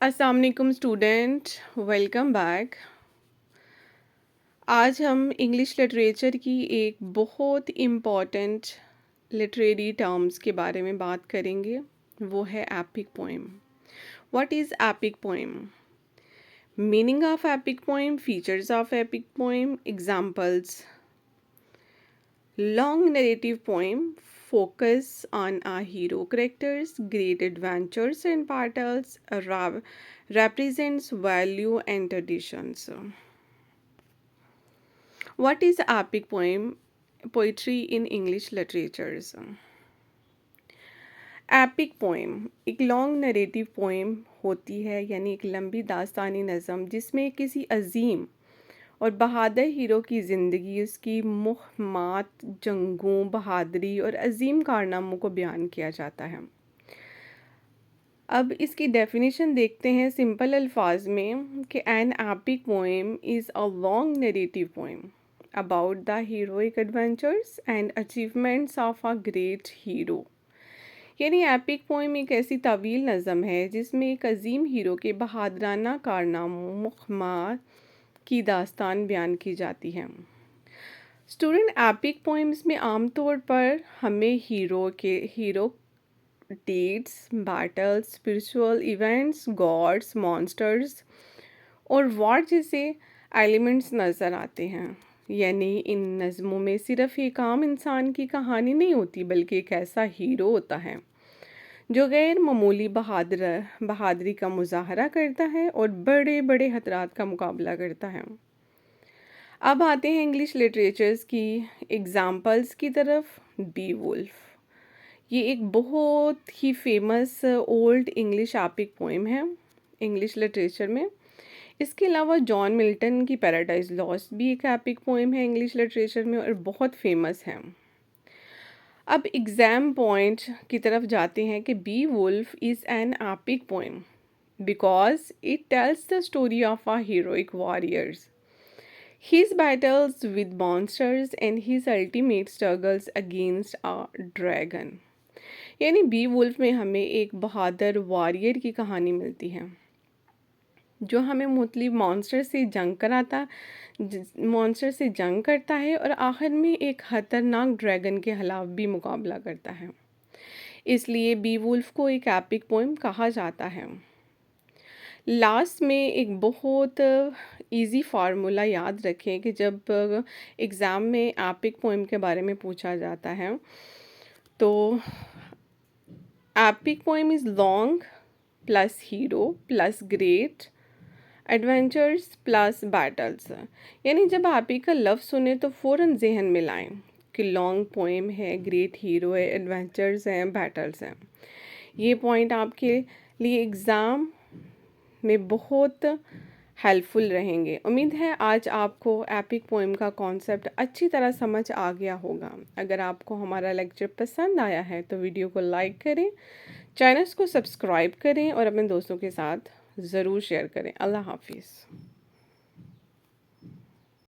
अस्सलाम वालेकुम student, welcome back. आज हम इंग्लिश लिटरेचर की एक बहुत इम्पॉर्टेंट लिटरेरी टर्म्स के बारे में बात करेंगे। वो है epic poem. What is epic poem? Meaning of epic poem, features of epic poem, examples. Long narrative poem focus on a hero characters, great adventures and battles, represents value and traditions. What is epic poem? Poetry in English literatures. Epic poem एक long narrative poem होती है, यानी एक लंबी दास्तानी नज़म जिसमें किसी अजीम और बहादुर हीरो की ज़िंदगी, उसकी मुहम्मत, जंगों, बहादुरी और अजीम कारनामों को बयान किया जाता है। अब इसकी डेफिनेशन देखते हैं सिंपल अल्फाज में कि N epic poem is a long narrative poem about the heroic adventures and achievements of a great hero. यानी एपिक पोएम एक ऐसी तवील नज़म है जिसमें एक अजीम हीरो के बहादुराना कारनामों, मुहम्मत की दास्तान बयान की जाती है। स्टूडेंट, एपिक पोएम्स में आमतौर पर हमें hero dates, battles, spiritual events, gods, monsters और वॉर जैसे एलिमेंट्स नज़र आते हैं। यानी इन नज़मों में सिर्फ एक आम इंसान की कहानी नहीं होती, बल्कि एक ऐसा हीरो होता है जो गैर मामूली बहादुरी का मुजाहरा करता है और बड़े बड़े खतरात का मुकाबला करता है। अब आते हैं इंग्लिश लिटरेचर्स की एग्ज़ाम्पल्स की तरफ। बी वुल्फ, ये एक बहुत ही famous Old English epic poem है इंग्लिश लिटरेचर में। इसके अलावा जॉन मिल्टन की पैराडाइज लॉस्ट भी एक एपिक पोएम है इंग्लिश लिटरेचर में और बहुत फेमस है। अब एग्ज़ाम पॉइंट की तरफ जाते हैं कि Beowulf is an epic poem because it tells the story of a heroic warriors, his battles with monsters and his ultimate struggles against a dragon। यानी बी वुल्फ में हमें एक बहादुर वॉरियर की कहानी मिलती है जो हमें मुख्तलिफ मॉन्स्टर से जंग करता है और आखिर में एक खतरनाक ड्रैगन के खिलाफ भी मुकाबला करता है। इसलिए बी वुल्फ को एक एपिक पोएम कहा जाता है। लास्ट में एक बहुत इजी फार्मूला याद रखें कि जब एग्ज़ाम में एपिक पोएम के बारे में पूछा जाता है तो epic poem is long plus hero plus great adventures plus battles. यानी जब एपिक का लफ्ज़ सुने तो फ़ौरन जहन में लाएं कि लॉन्ग पोएम है, ग्रेट हीरो है, एडवेंचर्स हैं, बैटल्स हैं। ये पॉइंट आपके लिए एग्ज़ाम में बहुत हेल्पफुल रहेंगे। उम्मीद है आज आपको एपिक पोएम का कॉन्सेप्ट अच्छी तरह समझ आ गया होगा। अगर आपको हमारा लेक्चर पसंद आया है तो वीडियो को लाइक करें, चैनल को सब्सक्राइब करें और अपने दोस्तों के साथ ज़रूर शेयर करें। अल्लाह हाफिज़।